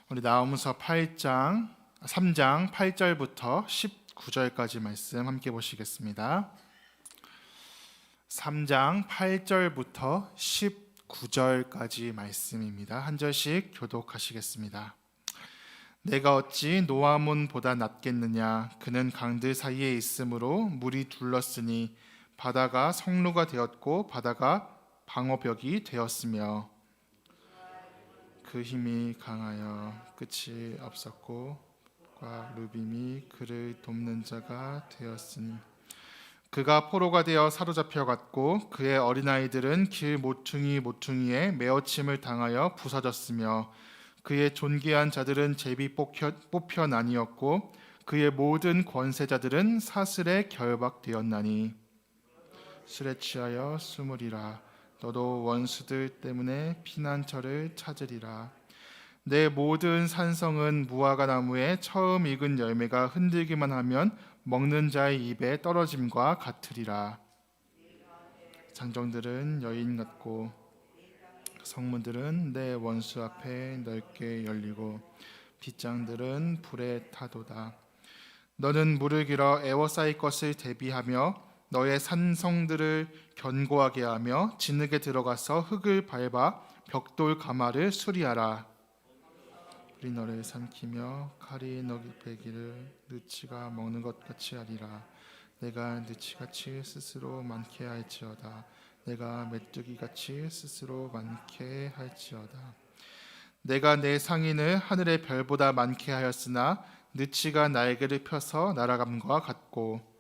우리 나홈서 3장 8절부터 19절까지 말씀 함께 보시겠습니다. 3장 8절부터 19절까지 말씀입니다. 한 절씩 교독하시겠습니다. 내가 어찌 노아몬보다 낫겠느냐? 그는 강들 사이에 있으므로 물이 둘렀으니 바다가 성루가 되었고 바다가 방어벽이 되었으며 그 힘이 강하여 끝이 없었고 루빔이 그를 돕는 자가 되었으니 그가 포로가 되어 사로잡혀 갔고 그의 어린아이들은 길 모퉁이에 메어침을 당하여 부서졌으며 그의 존귀한 자들은 제비 뽑혀 나뉘었고 그의 모든 권세자들은 사슬에 결박되었나니 술에 취하여 숨으리라. 너도 원수들 때문에 피난처를 찾으리라. 내 모든 산성은 무화과 나무에 처음 익은 열매가 흔들기만 하면 먹는 자의 입에 떨어짐과 같으리라. 장정들은 여인 같고 성문들은 내 원수 앞에 넓게 열리고 빗장들은 불에 타도다. 너는 물을 길어 에워싸일 것을 대비하며 너의 산성들을 견고하게 하며 진흙에 들어가서 흙을 밟아 벽돌 가마를 수리하라. 불이 너를 삼키며 칼이 너희 배기를 느치가 먹는 것 같이 하리라. 내가 느치같이 스스로 많게 할지어다. 내가 메뚜기같이 스스로 많게 할지어다. 내가 내 상인을 하늘의 별보다 많게 하였으나 느치가 날개를 펴서 날아감과 같고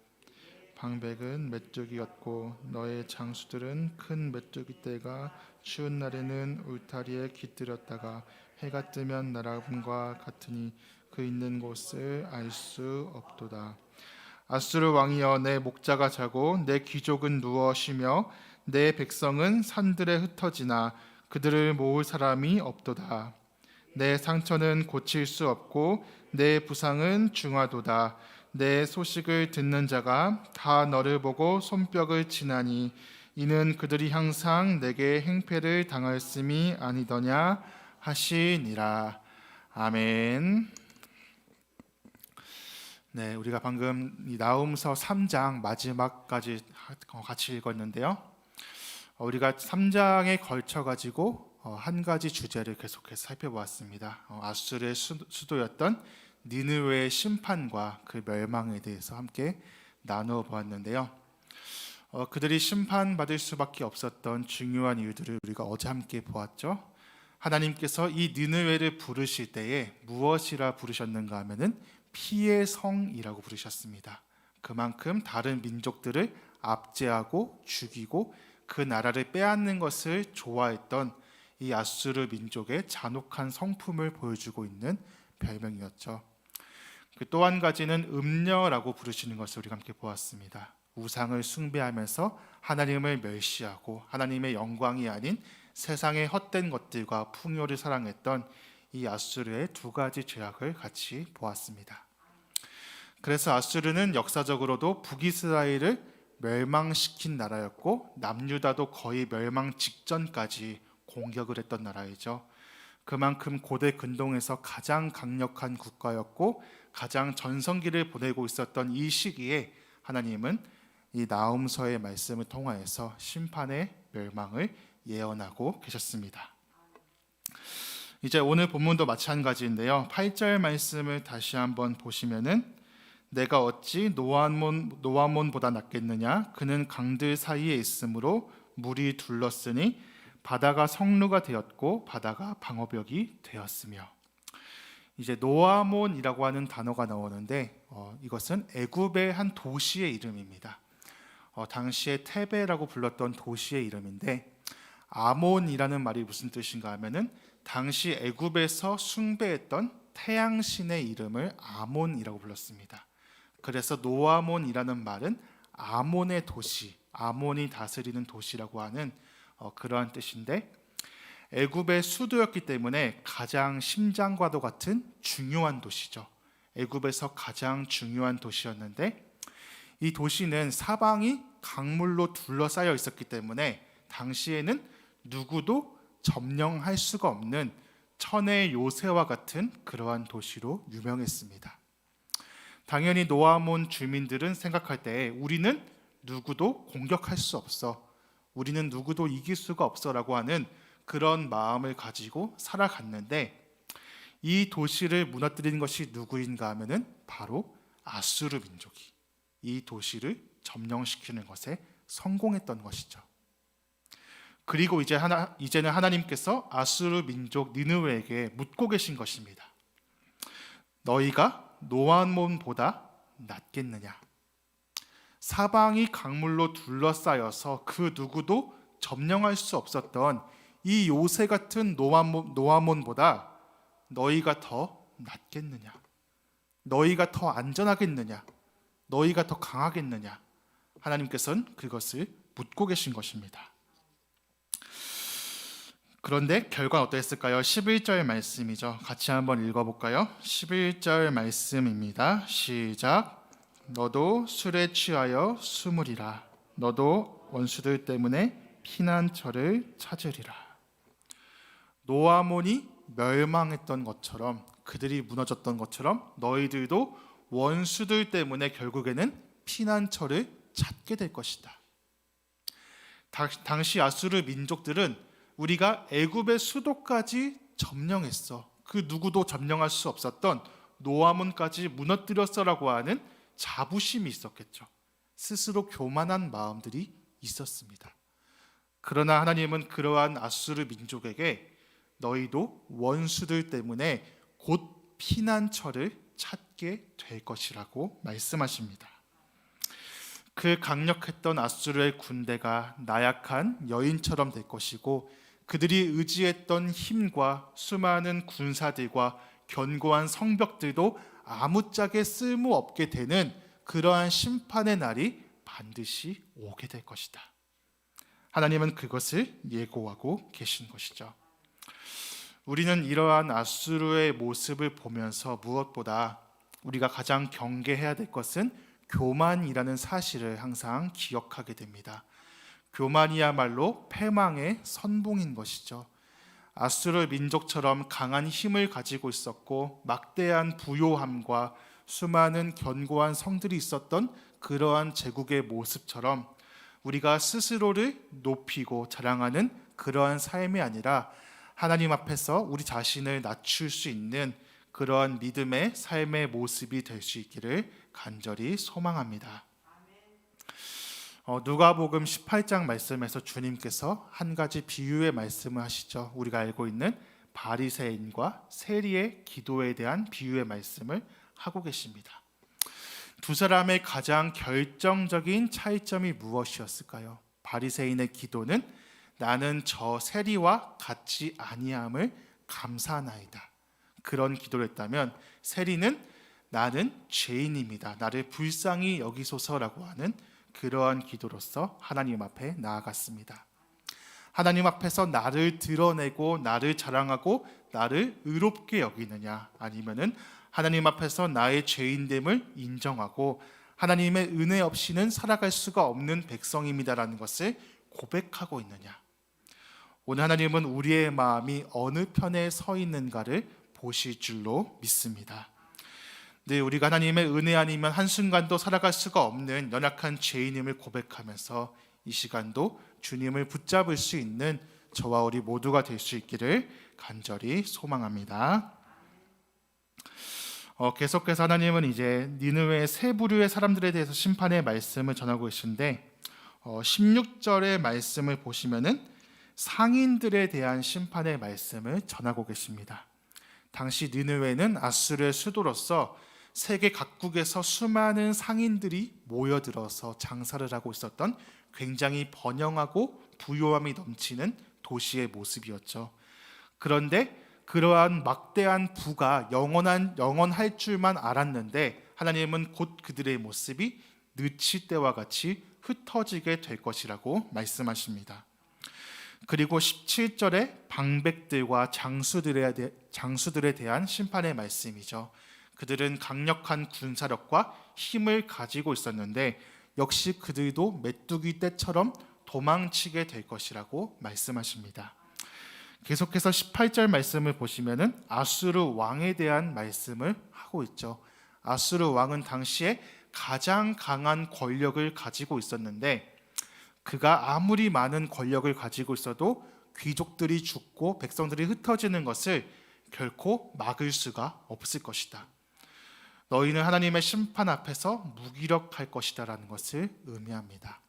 방백은 메뚜기였고 너의 장수들은 큰 메뚜기 떼가 추운 날에는 울타리에 깃들였다가 해가 뜨면 날아감과 같으니 그 있는 곳을 알 수 없도다. 아수르 왕이여, 내 목자가 자고 내 귀족은 누워 쉬며 내 백성은 산들에 흩어지나 그들을 모을 사람이 없도다. 내 상처는 고칠 수 없고 내 부상은 중하도다. 내 소식을 듣는 자가 다 너를 보고 손뼉을 치나니 이는 그들이 항상 내게 행패를 당하였음이 아니더냐 하시니라. 아멘. 네, 우리가 방금 이 나홈서 3장 마지막까지 같이 읽었는데요. 우리가 3장에 걸쳐 가지고 한 가지 주제를 계속해서 살펴보았습니다. 아수르의 수도였던 니느웨의 심판과 그 멸망에 대해서 함께 나누어 보았는데요. 그들이 심판받을 수밖에 없었던 중요한 이유들을 우리가 어제 함께 보았죠. 하나님께서 이 니느웨를 부르실 때에 무엇이라 부르셨는가 하면은 피의 성이라고 부르셨습니다. 그만큼 다른 민족들을 압제하고 죽이고 그 나라를 빼앗는 것을 좋아했던 이 아수르 민족의 잔혹한 성품을 보여주고 있는 별명이었죠. 또 한 가지는 음녀라고 부르시는 것을 우리가 함께 보았습니다. 우상을 숭배하면서 하나님을 멸시하고 하나님의 영광이 아닌 세상의 헛된 것들과 풍요를 사랑했던 이 아수르의 두 가지 죄악을 같이 보았습니다. 그래서 아수르는 역사적으로도 북이스라엘을 멸망시킨 나라였고 남유다도 거의 멸망 직전까지 공격을 했던 나라이죠. 그만큼 고대 근동에서 가장 강력한 국가였고 가장 전성기를 보내고 있었던 이 시기에 하나님은 이 나홈서의 말씀을 통하여서 심판의 멸망을 예언하고 계셨습니다. 이제 오늘 본문도 마찬가지인데요. 8절 말씀을 다시 한번 보시면은 내가 어찌 노아몬보다 낫겠느냐? 그는 강들 사이에 있으므로 물이 둘렀으니 바다가 성루가 되었고 바다가 방어벽이 되었으며. 이제 노아몬이라고 하는 단어가 나오는데 이것은 애굽의 한 도시의 이름입니다. 당시에 테베라고 불렀던 도시의 이름인데 아몬이라는 말이 무슨 뜻인가 하면은 당시 애굽에서 숭배했던 태양신의 이름을 아몬이라고 불렀습니다. 그래서 노아몬이라는 말은 아몬의 도시, 아몬이 다스리는 도시라고 하는 그러한 뜻인데 애굽의 수도였기 때문에 가장 심장과도 같은 중요한 도시죠. 애굽에서 가장 중요한 도시였는데 이 도시는 사방이 강물로 둘러싸여 있었기 때문에 당시에는 누구도 점령할 수가 없는 천의 요새와 같은 그러한 도시로 유명했습니다. 당연히 노아몬 주민들은 생각할 때 우리는 누구도 공격할 수 없어, 우리는 누구도 이길 수가 없어라고 하는 그런 마음을 가지고 살아갔는데, 이 도시를 무너뜨린 것이 누구인가 하면은 바로 아수르 민족이 이 도시를 점령시키는 것에 성공했던 것이죠. 그리고 이제는 하나님께서 아수르 민족 니느웨에게 묻고 계신 것입니다. 너희가 노아몬보다 낫겠느냐? 사방이 강물로 둘러싸여서 그 누구도 점령할 수 없었던 이 요새 같은 노아몬보다 너희가 더 낫겠느냐? 너희가 더 안전하겠느냐? 너희가 더 강하겠느냐? 하나님께서는 그것을 묻고 계신 것입니다. 그런데 결과는 어떠했을까요? 11절 말씀이죠. 같이 한번 읽어볼까요? 11절 말씀입니다. 시작. 너도 술에 취하여 숨으리라. 너도 원수들 때문에 피난처를 찾으리라. 노아몬이 멸망했던 것처럼, 그들이 무너졌던 것처럼 너희들도 원수들 때문에 결국에는 피난처를 찾게 될 것이다. 당시 아수르 민족들은 우리가 애굽의 수도까지 점령했어, 그 누구도 점령할 수 없었던 노아몬까지 무너뜨렸어라고 하는 자부심이 있었겠죠. 스스로 교만한 마음들이 있었습니다. 그러나 하나님은 그러한 아수르 민족에게 너희도 원수들 때문에 곧 피난처를 찾게 될 것이라고 말씀하십니다. 그 강력했던 아수르의 군대가 나약한 여인처럼 될 것이고, 그들이 의지했던 힘과 수많은 군사들과 견고한 성벽들도 아무짝에 쓸모없게 되는 그러한 심판의 날이 반드시 오게 될 것이다. 하나님은 그것을 예고하고 계신 것이죠. 우리는 이러한 아수르의 모습을 보면서 무엇보다 우리가 가장 경계해야 될 것은 교만이라는 사실을 항상 기억하게 됩니다. 교만이야말로 패망의 선봉인 것이죠. 아수르 민족처럼 강한 힘을 가지고 있었고 막대한 부요함과 수많은 견고한 성들이 있었던 그러한 제국의 모습처럼 우리가 스스로를 높이고 자랑하는 그러한 삶이 아니라 하나님 앞에서 우리 자신을 낮출 수 있는 그러한 믿음의 삶의 모습이 될 수 있기를 간절히 소망합니다. 누가복음 18장 말씀에서 주님께서 한 가지 비유의 말씀을 하시죠. 우리가 알고 있는 바리새인과 세리의 기도에 대한 비유의 말씀을 하고 계십니다. 두 사람의 가장 결정적인 차이점이 무엇이었을까요? 바리새인의 기도는 나는 저 세리와 같지 아니함을 감사하나이다, 그런 기도를 했다면, 세리는 나는 죄인입니다, 나를 불쌍히 여기소서라고 하는 그러한 기도로서 하나님 앞에 나아갔습니다. 하나님 앞에서 나를 드러내고 나를 자랑하고 나를 의롭게 여기느냐, 아니면은 하나님 앞에서 나의 죄인됨을 인정하고 하나님의 은혜 없이는 살아갈 수가 없는 백성입니다라는 것을 고백하고 있느냐. 오늘 하나님은 우리의 마음이 어느 편에 서 있는가를 보실 줄로 믿습니다. 네, 우리가 하나님의 은혜 아니면 한순간도 살아갈 수가 없는 연약한 죄인임을 고백하면서 이 시간도 주님을 붙잡을 수 있는 저와 우리 모두가 될 수 있기를 간절히 소망합니다. 계속해서 하나님은 이제 니느웨의 세 부류의 사람들에 대해서 심판의 말씀을 전하고 계신데 16절의 말씀을 보시면은 상인들에 대한 심판의 말씀을 전하고 계십니다. 당시 니느웨는 아수르의 수도로서 세계 각국에서 수많은 상인들이 모여들어서 장사를 하고 있었던 굉장히 번영하고 부요함이 넘치는 도시의 모습이었죠. 그런데 그러한 막대한 부가 영원할 줄만 알았는데 하나님은 곧 그들의 모습이 느치 때와 같이 흩어지게 될 것이라고 말씀하십니다. 그리고 17절에 방백들과 장수들에 대한 심판의 말씀이죠. 그들은 강력한 군사력과 힘을 가지고 있었는데 역시 그들도 메뚜기 떼처럼 도망치게 될 것이라고 말씀하십니다. 계속해서 18절 말씀을 보시면은 아수르 왕에 대한 말씀을 하고 있죠. 아수르 왕은 당시에 가장 강한 권력을 가지고 있었는데, 그가 아무리 많은 권력을 가지고 있어도 귀족들이 죽고 백성들이 흩어지는 것을 결코 막을 수가 없을 것이다. 너희는 하나님의 심판 앞에서 무기력할 것이다 라는 것을 의미합니다.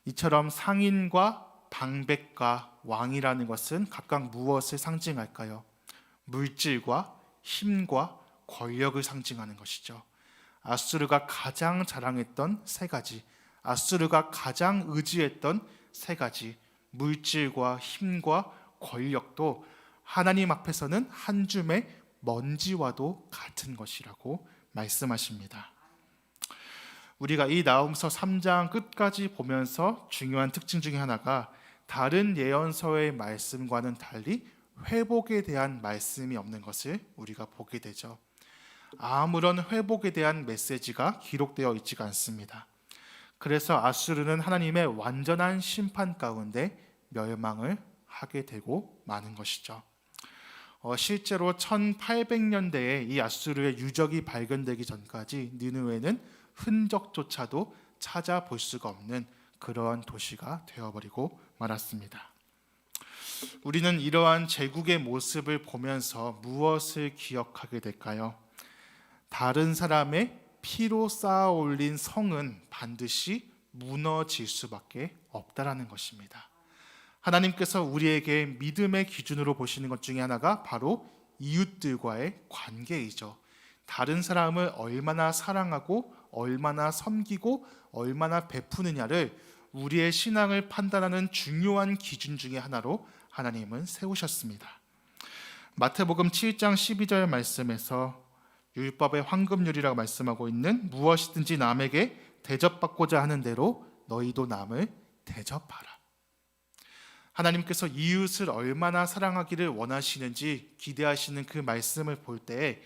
이처럼 상인과 방백과 왕이라는 것은 각각 무엇을 상징할까요? 물질과 힘과 권력을 상징하는 것이죠. 아수르가 가장 자랑했던 세 가지, 아수르가 가장 의지했던 세 가지, 물질과 힘과 권력도 하나님 앞에서는 한 줌의 먼지와도 같은 것이라고 말씀하십니다. 우리가 이 나홈서 3장 끝까지 보면서 중요한 특징 중에 하나가 다른 예언서의 말씀과는 달리 회복에 대한 말씀이 없는 것을 우리가 보게 되죠. 아무런 회복에 대한 메시지가 기록되어 있지가 않습니다. 그래서 아수르는 하나님의 완전한 심판 가운데 멸망을 하게 되고 마는 것이죠. 실제로 1800년대에 이 아수르의 유적이 발견되기 전까지 니느웨는 흔적조차도 찾아볼 수가 없는 그러한 도시가 되어버리고 말았습니다. 우리는 이러한 제국의 모습을 보면서 무엇을 기억하게 될까요? 다른 사람의 피로 쌓아 올린 성은 반드시 무너질 수밖에 없다라는 것입니다. 하나님께서 우리에게 믿음의 기준으로 보시는 것 중에 하나가 바로 이웃들과의 관계이죠. 다른 사람을 얼마나 사랑하고 얼마나 섬기고 얼마나 베푸느냐를 우리의 신앙을 판단하는 중요한 기준 중에 하나로 하나님은 세우셨습니다. 마태복음 7장 12절 말씀에서 율법의 황금률이라고 말씀하고 있는 무엇이든지 남에게 대접받고자 하는 대로 너희도 남을 대접하라. 하나님께서 이웃을 얼마나 사랑하기를 원하시는지 기대하시는 그 말씀을 볼 때에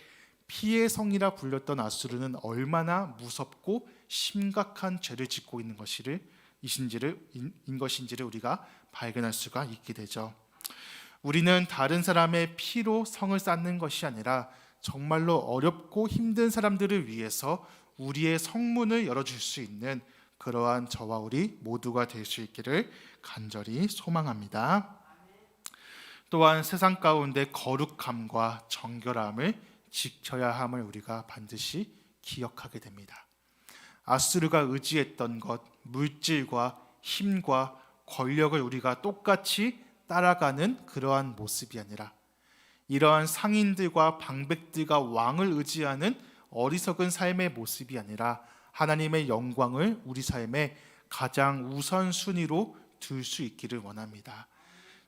피의 성이라 불렸던 아수르는 얼마나 무섭고 심각한 죄를 짓고 있는 것인지를 우리가 발견할 수가 있게 되죠. 우리는 다른 사람의 피로 성을 쌓는 것이 아니라 정말로 어렵고 힘든 사람들을 위해서 우리의 성문을 열어줄 수 있는 그러한 저와 우리 모두가 될 수 있기를 간절히 소망합니다. 또한 세상 가운데 거룩함과 정결함을 지켜야 함을 우리가 반드시 기억하게 됩니다. 아수르가 의지했던 것, 물질과 힘과 권력을 우리가 똑같이 따라가는 그러한 모습이 아니라 이러한 상인들과 방백들과 왕을 의지하는 어리석은 삶의 모습이 아니라 하나님의 영광을 우리 삶의 가장 우선순위로 둘 수 있기를 원합니다.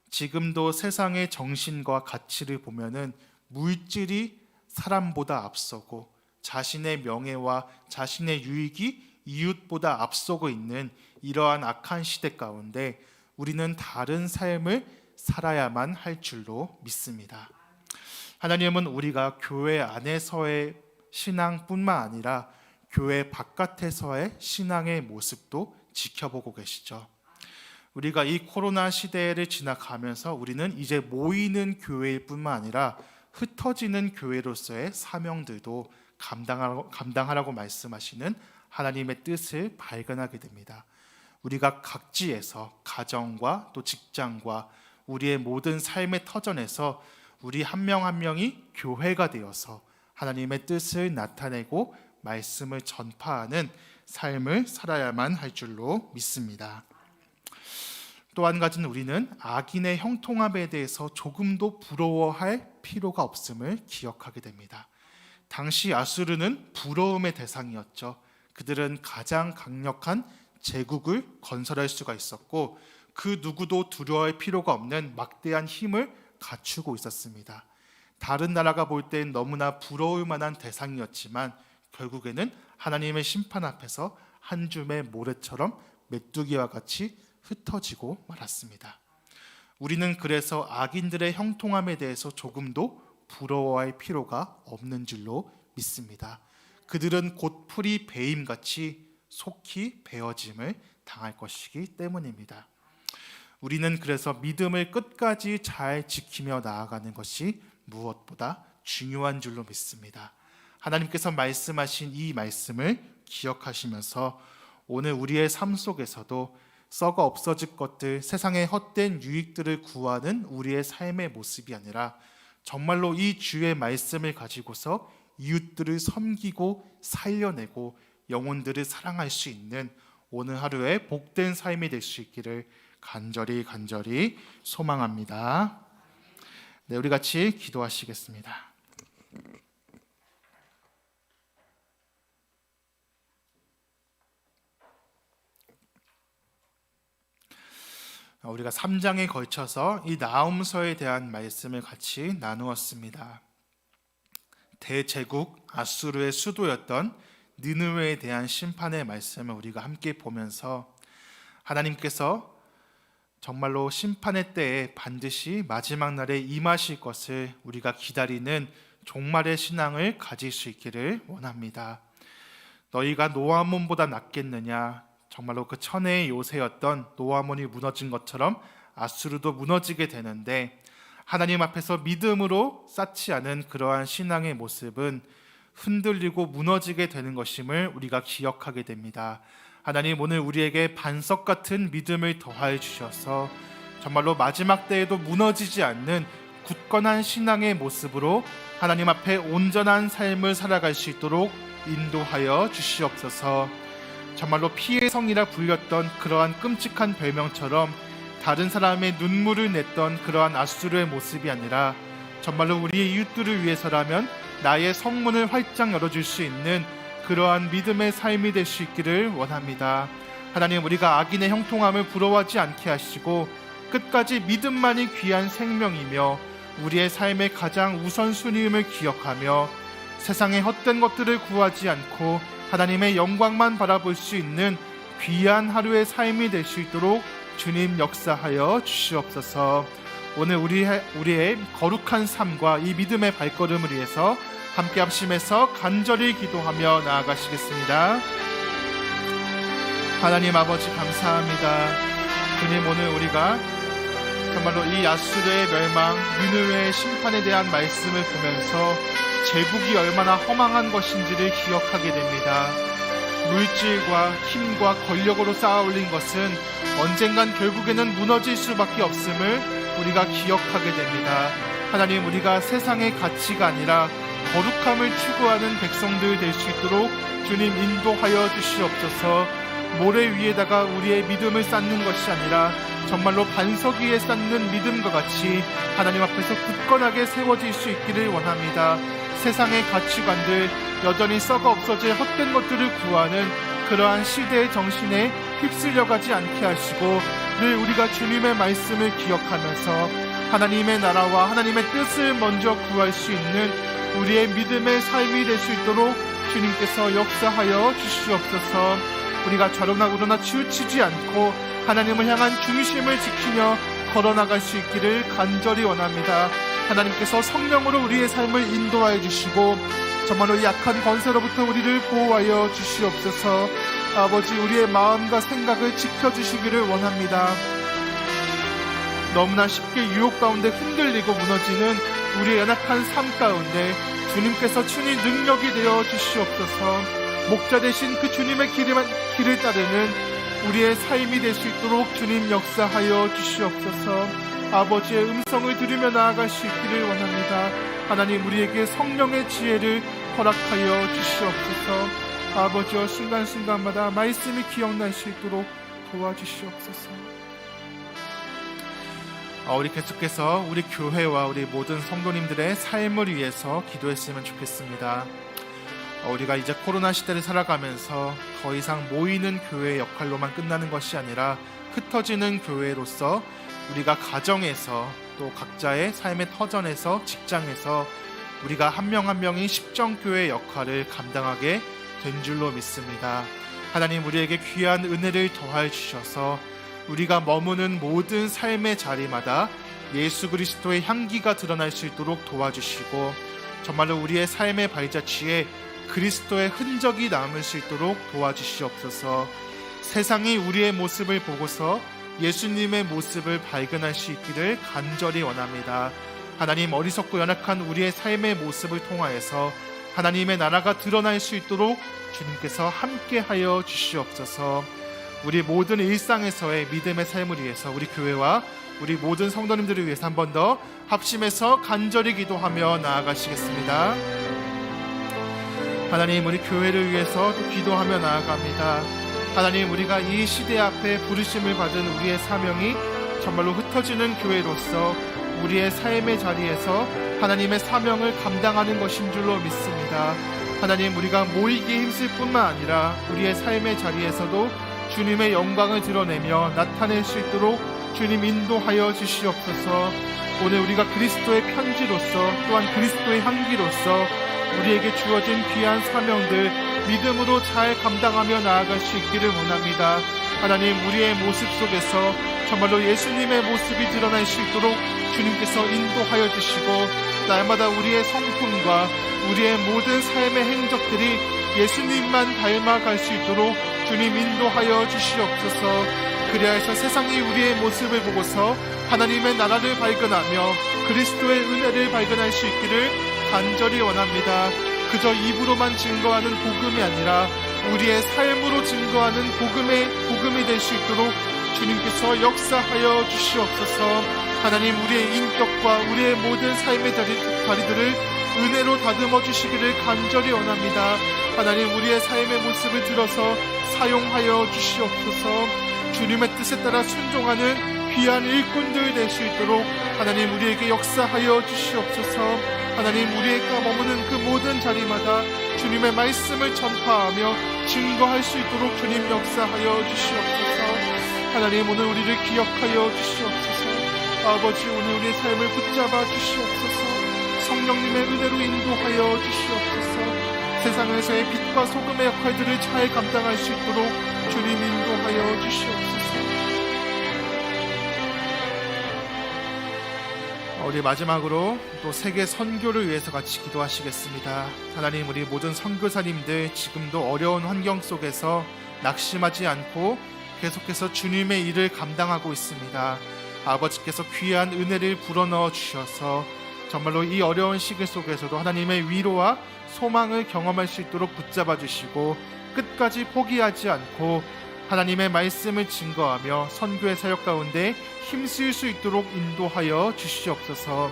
지금도 세상의 정신과 가치를 보면은 물질이 사람보다 앞서고 자신의 명예와 자신의 유익이 이웃보다 앞서고 있는 이러한 악한 시대 가운데 우리는 다른 삶을 살아야만 할 줄로 믿습니다. 하나님은 우리가 교회 안에서의 신앙뿐만 아니라 교회 바깥에서의 신앙의 모습도 지켜보고 계시죠. 우리가 이 코로나 시대를 지나가면서 우리는 이제 모이는 교회일 뿐만 아니라 흩어지는 교회로서의 사명들도 감당하라고 말씀하시는 하나님의 뜻을 발견하게 됩니다. 우리가 각지에서 가정과 또 직장과 우리의 모든 삶의 터전에서 우리 한 명 한 명이 교회가 되어서 하나님의 뜻을 나타내고 말씀을 전파하는 삶을 살아야만 할 줄로 믿습니다. 또 한 가지는 우리는 악인의 형통함에 대해서 조금도 부러워할 필요가 없음을 기억하게 됩니다. 당시 아수르는 부러움의 대상이었죠. 그들은 가장 강력한 제국을 건설할 수가 있었고 그 누구도 두려워할 필요가 없는 막대한 힘을 갖추고 있었습니다. 다른 나라가 볼 땐 너무나 부러울 만한 대상이었지만 결국에는 하나님의 심판 앞에서 한 줌의 모래처럼 메뚜기와 같이 흩어지고 말았습니다. 우리는 그래서 악인들의 형통함에 대해서 조금도 부러워할 필요가 없는 줄로 믿습니다. 그들은 곧 풀이 베임같이 속히 베어짐을 당할 것이기 때문입니다. 우리는 그래서 믿음을 끝까지 잘 지키며 나아가는 것이 무엇보다 중요한 줄로 믿습니다. 하나님께서 말씀하신 이 말씀을 기억하시면서 오늘 우리의 삶 속에서도 썩어 없어질 것들, 세상의 헛된 유익들을 구하는 우리의 삶의 모습이 아니라 정말로 이 주의 말씀을 가지고서 이웃들을 섬기고 살려내고 영혼들을 사랑할 수 있는 오늘 하루의 복된 삶이 될 수 있기를 간절히 소망합니다. 네, 우리 같이 기도하시겠습니다. 우리가 3장에 걸쳐서 이 나훔서에 대한 말씀을 같이 나누었습니다. 대제국 아수르의 수도였던 느느웨에 대한 심판의 말씀을 우리가 함께 보면서 하나님께서 정말로 심판의 때에 반드시 마지막 날에 임하실 것을 우리가 기다리는 종말의 신앙을 가질 수 있기를 원합니다. 너희가 노아몬보다 낫겠느냐? 정말로 그 천혜의 요새였던 노아몬이 무너진 것처럼 아수르도 무너지게 되는데, 하나님 앞에서 믿음으로 쌓지 않은 그러한 신앙의 모습은 흔들리고 무너지게 되는 것임을 우리가 기억하게 됩니다. 하나님, 오늘 우리에게 반석 같은 믿음을 더하여 주셔서 정말로 마지막 때에도 무너지지 않는 굳건한 신앙의 모습으로 하나님 앞에 온전한 삶을 살아갈 수 있도록 인도하여 주시옵소서. 정말로 피의 성이라 불렸던 그러한 끔찍한 별명처럼 다른 사람의 눈물을 냈던 그러한 아수르의 모습이 아니라 정말로 우리의 이웃들을 위해서라면 나의 성문을 활짝 열어줄 수 있는 그러한 믿음의 삶이 될 수 있기를 원합니다. 하나님, 우리가 악인의 형통함을 부러워하지 않게 하시고 끝까지 믿음만이 귀한 생명이며 우리의 삶의 가장 우선순위임을 기억하며 세상의 헛된 것들을 구하지 않고 하나님의 영광만 바라볼 수 있는 귀한 하루의 삶이 될 수 있도록 주님 역사하여 주시옵소서. 오늘 우리의 거룩한 삶과 이 믿음의 발걸음을 위해서 함께 합심해서 간절히 기도하며 나아가시겠습니다. 하나님 아버지, 감사합니다. 주님, 오늘 우리가 정말로 이 아수르의 멸망, 니느웨의 심판에 대한 말씀을 보면서 제국이 얼마나 허망한 것인지를 기억하게 됩니다. 물질과 힘과 권력으로 쌓아올린 것은 언젠간 결국에는 무너질 수밖에 없음을 우리가 기억하게 됩니다. 하나님, 우리가 세상의 가치가 아니라 거룩함을 추구하는 백성들 될 수 있도록 주님 인도하여 주시옵소서. 모래 위에다가 우리의 믿음을 쌓는 것이 아니라 정말로 반석 위에 쌓는 믿음과 같이 하나님 앞에서 굳건하게 세워질 수 있기를 원합니다. 세상의 가치관들, 여전히 썩어 없어질 헛된 것들을 구하는 그러한 시대의 정신에 휩쓸려가지 않게 하시고 늘 우리가 주님의 말씀을 기억하면서 하나님의 나라와 하나님의 뜻을 먼저 구할 수 있는 우리의 믿음의 삶이 될 수 있도록 주님께서 역사하여 주시옵소서. 우리가 좌로나 우로나 치우치지 않고 하나님을 향한 중심을 지키며 걸어나갈 수 있기를 간절히 원합니다. 하나님께서 성령으로 우리의 삶을 인도하여 주시고 정말로 약한 권세로부터 우리를 보호하여 주시옵소서. 아버지, 우리의 마음과 생각을 지켜주시기를 원합니다. 너무나 쉽게 유혹 가운데 흔들리고 무너지는 우리의 연약한 삶 가운데 주님께서 친히 능력이 되어 주시옵소서. 목자 되신 그 주님의 길을 따르는 우리의 삶이 될 수 있도록 주님 역사하여 주시옵소서. 아버지의 음성을 들으며 나아갈 수 있기를 원합니다. 하나님, 우리에게 성령의 지혜를 허락하여 주시옵소서. 아버지여, 순간순간마다 말씀이 기억날 수 있도록 도와주시옵소서. 우리 계속해서 우리 교회와 우리 모든 성도님들의 삶을 위해서 기도했으면 좋겠습니다. 우리가 이제 코로나 시대를 살아가면서 더 이상 모이는 교회의 역할로만 끝나는 것이 아니라 흩어지는 교회로서 우리가 가정에서 또 각자의 삶의 터전에서 직장에서 우리가 한 명 한 명이 십정교회의 역할을 감당하게 된 줄로 믿습니다. 하나님, 우리에게 귀한 은혜를 더하여 주셔서 우리가 머무는 모든 삶의 자리마다 예수 그리스도의 향기가 드러날 수 있도록 도와주시고 정말로 우리의 삶의 발자취에 그리스도의 흔적이 남을 수 있도록 도와주시옵소서. 세상이 우리의 모습을 보고서 예수님의 모습을 발견할 수 있기를 간절히 원합니다. 하나님, 어리석고 연약한 우리의 삶의 모습을 통하여서 하나님의 나라가 드러날 수 있도록 주님께서 함께하여 주시옵소서. 우리 모든 일상에서의 믿음의 삶을 위해서 우리 교회와 우리 모든 성도님들을 위해서 한 번 더 합심해서 간절히 기도하며 나아가시겠습니다. 하나님, 우리 교회를 위해서 또 기도하며 나아갑니다. 하나님, 우리가 이 시대 앞에 부르심을 받은 우리의 사명이 정말로 흩어지는 교회로서 우리의 삶의 자리에서 하나님의 사명을 감당하는 것인 줄로 믿습니다. 하나님, 우리가 모이기에 힘쓸 뿐만 아니라 우리의 삶의 자리에서도 주님의 영광을 드러내며 나타낼 수 있도록 주님 인도하여 주시옵소서. 오늘 우리가 그리스도의 편지로서 또한 그리스도의 향기로서 우리에게 주어진 귀한 사명들 믿음으로 잘 감당하며 나아갈 수 있기를 원합니다. 하나님, 우리의 모습 속에서 정말로 예수님의 모습이 드러날 수 있도록 주님께서 인도하여 주시고 날마다 우리의 성품과 우리의 모든 삶의 행적들이 예수님만 닮아갈 수 있도록 주님 인도하여 주시옵소서. 그리하여서 세상이 우리의 모습을 보고서 하나님의 나라를 발견하며 그리스도의 은혜를 발견할 수 있기를 간절히 원합니다. 그저 입으로만 증거하는 복음이 아니라 우리의 삶으로 증거하는 복음이 될 수 있도록 주님께서 역사하여 주시옵소서. 하나님, 우리의 인격과 우리의 모든 삶의 다리들을 은혜로 다듬어 주시기를 간절히 원합니다. 하나님, 우리의 삶의 모습을 들어서 사용하여 주시옵소서. 주님의 뜻에 따라 순종하는 귀한 일꾼들 될 수 있도록 하나님, 우리에게 역사하여 주시옵소서. 하나님, 우리가 머무는 그 모든 자리마다 주님의 말씀을 전파하며 증거할 수 있도록 주님 역사하여 주시옵소서. 하나님, 오늘 우리를 기억하여 주시옵소서. 아버지, 오늘 우리의 삶을 붙잡아 주시옵소서. 성령님의 은혜로 인도하여 주시옵소서. 세상에서의 빛과 소금의 역할들을 잘 감당할 수 있도록 주님 인도하여 주시옵소서. 우리 마지막으로 또 세계 선교를 위해서 같이 기도하시겠습니다. 하나님, 우리 모든 선교사님들 지금도 어려운 환경 속에서 낙심하지 않고 계속해서 주님의 일을 감당하고 있습니다. 아버지께서 귀한 은혜를 불어넣어 주셔서 정말로 이 어려운 시기 속에서도 하나님의 위로와 소망을 경험할 수 있도록 붙잡아 주시고 끝까지 포기하지 않고 하나님의 말씀을 증거하며 선교의 사역 가운데 힘쓸 수 있도록 인도하여 주시옵소서.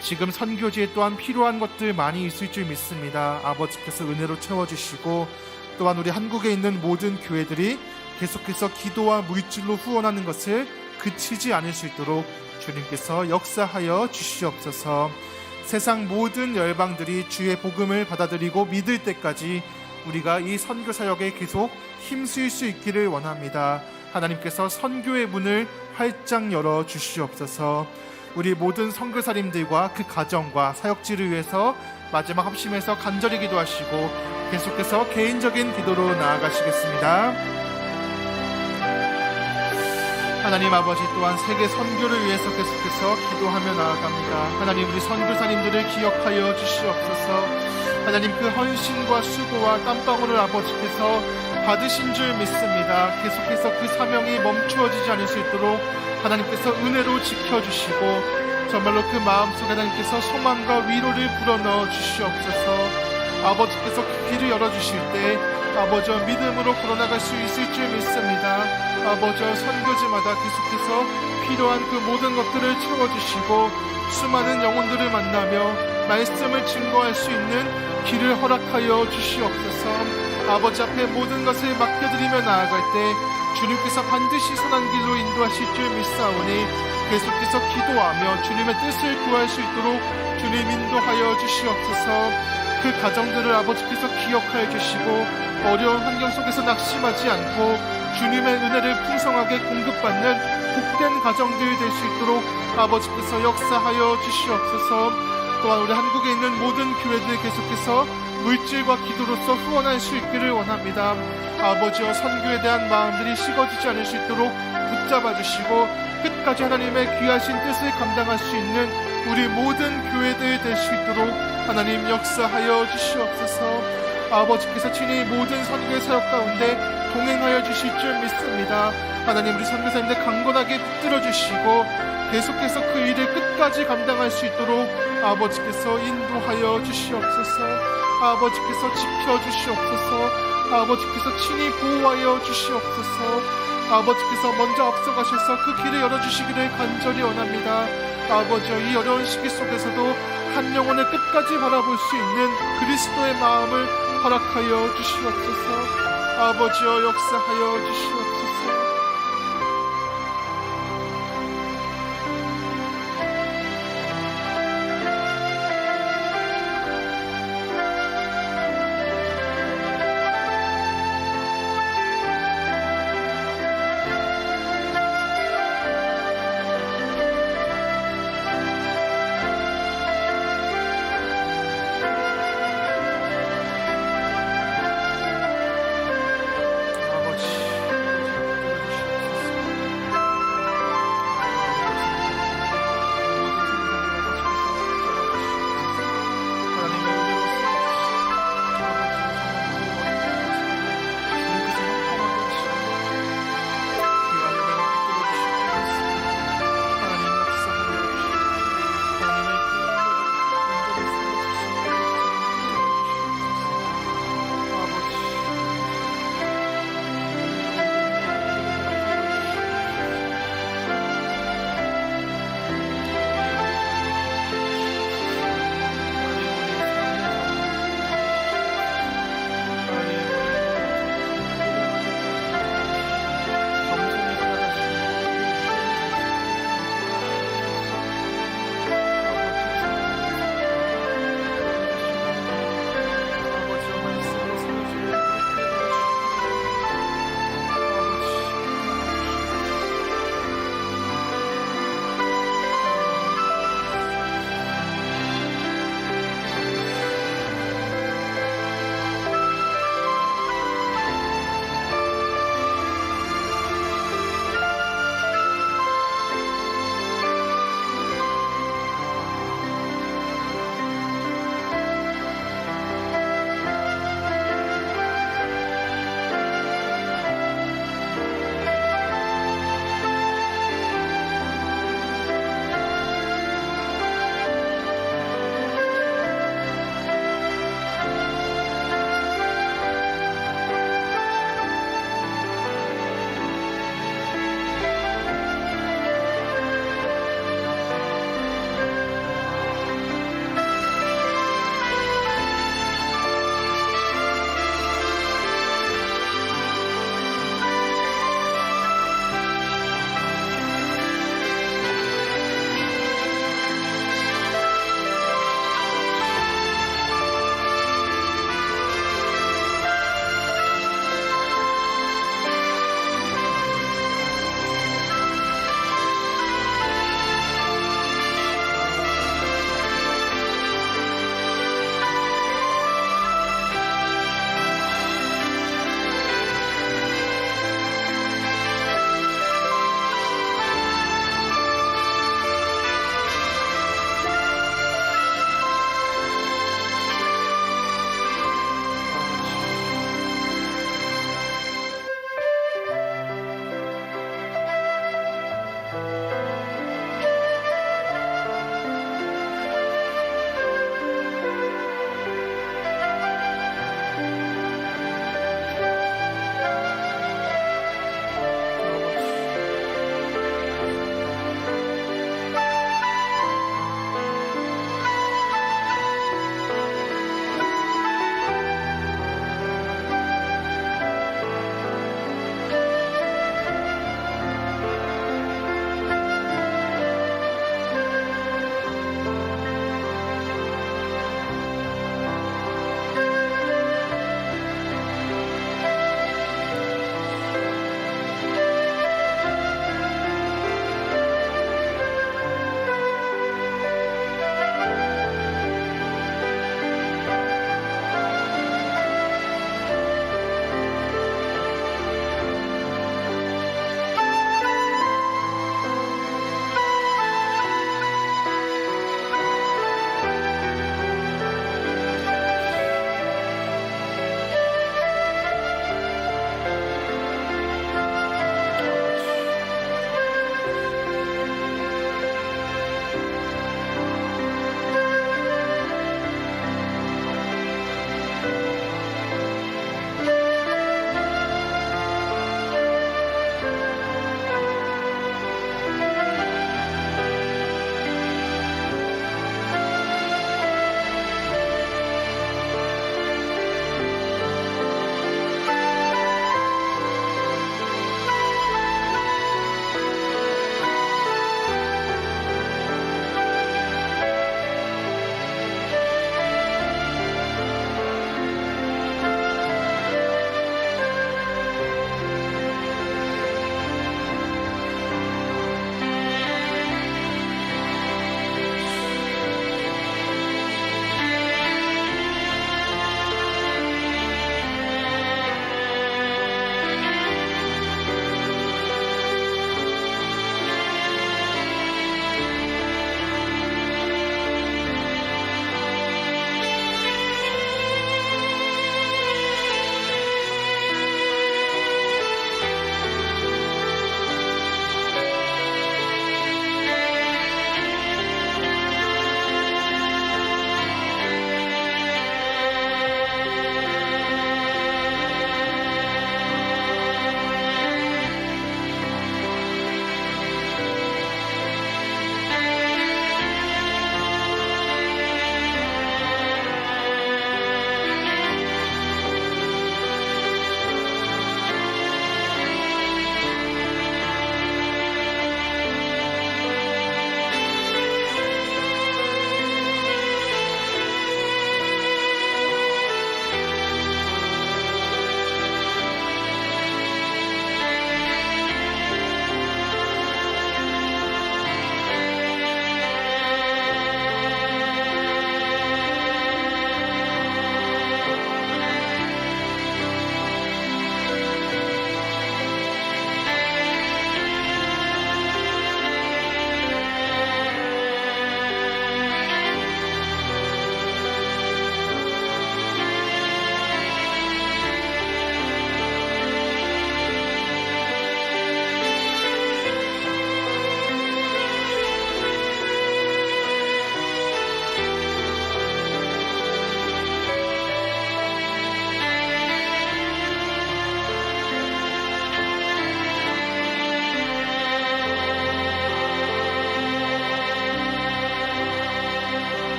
지금 선교지에 또한 필요한 것들 많이 있을 줄 믿습니다. 아버지께서 은혜로 채워주시고 또한 우리 한국에 있는 모든 교회들이 계속해서 기도와 물질로 후원하는 것을 그치지 않을 수 있도록 주님께서 역사하여 주시옵소서. 세상 모든 열방들이 주의 복음을 받아들이고 믿을 때까지 우리가 이 선교 사역에 계속 힘쓸 수 있기를 원합니다. 하나님께서 선교의 문을 활짝 열어 주시옵소서. 우리 모든 선교사님들과 그 가정과 사역지를 위해서 마지막 합심해서 간절히 기도하시고 계속해서 개인적인 기도로 나아가시겠습니다. 하나님 아버지, 또한 세계 선교를 위해서 계속해서 기도하며 나아갑니다. 하나님, 우리 선교사님들을 기억하여 주시옵소서. 하나님, 그 헌신과 수고와 땀방울을 아버지께서 받으신 줄 믿습니다. 계속해서 그 사명이 멈추어지지 않을 수 있도록 하나님께서 은혜로 지켜주시고 정말로 그 마음속에 하나님께서 소망과 위로를 불어넣어 주시옵소서. 아버지께서 그 길을 열어주실 때 아버지와 믿음으로 걸어나갈 수 있을 줄 믿습니다. 아버지와 선교지마다 계속해서 필요한 그 모든 것들을 채워주시고 수많은 영혼들을 만나며 말씀을 증거할 수 있는 길을 허락하여 주시옵소서. 아버지 앞에 모든 것을 맡겨드리며 나아갈 때 주님께서 반드시 선한 길로 인도하실 줄 믿사오니 계속해서 기도하며 주님의 뜻을 구할 수 있도록 주님 인도하여 주시옵소서. 그 가정들을 아버지께서 기억하여 주시고 어려운 환경 속에서 낙심하지 않고 주님의 은혜를 풍성하게 공급받는 복된 가정들이 될 수 있도록 아버지께서 역사하여 주시옵소서. 또한 우리 한국에 있는 모든 교회들 계속해서 물질과 기도로서 후원할 수 있기를 원합니다. 아버지와 선교에 대한 마음들이 식어지지 않을 수 있도록 붙잡아 주시고 끝까지 하나님의 귀하신 뜻을 감당할 수 있는 우리 모든 교회들 될 수 있도록 하나님 역사하여 주시옵소서. 아버지께서 친히 모든 선교의 사역 가운데 동행하여 주실 줄 믿습니다. 하나님, 우리 선교사님들 강건하게 붙들어 주시고 계속해서 그 일을 끝까지 감당할 수 있도록 아버지께서 인도하여 주시옵소서. 아버지께서 지켜주시옵소서. 아버지께서 친히 보호하여 주시옵소서. 아버지께서 먼저 앞서가셔서 그 길을 열어주시기를 간절히 원합니다. 아버지여, 이 어려운 시기 속에서도 한 영혼을 끝까지 바라볼 수 있는 그리스도의 마음을 허락하여 주시옵소서. 아버지여, 역사하여 주시옵소서.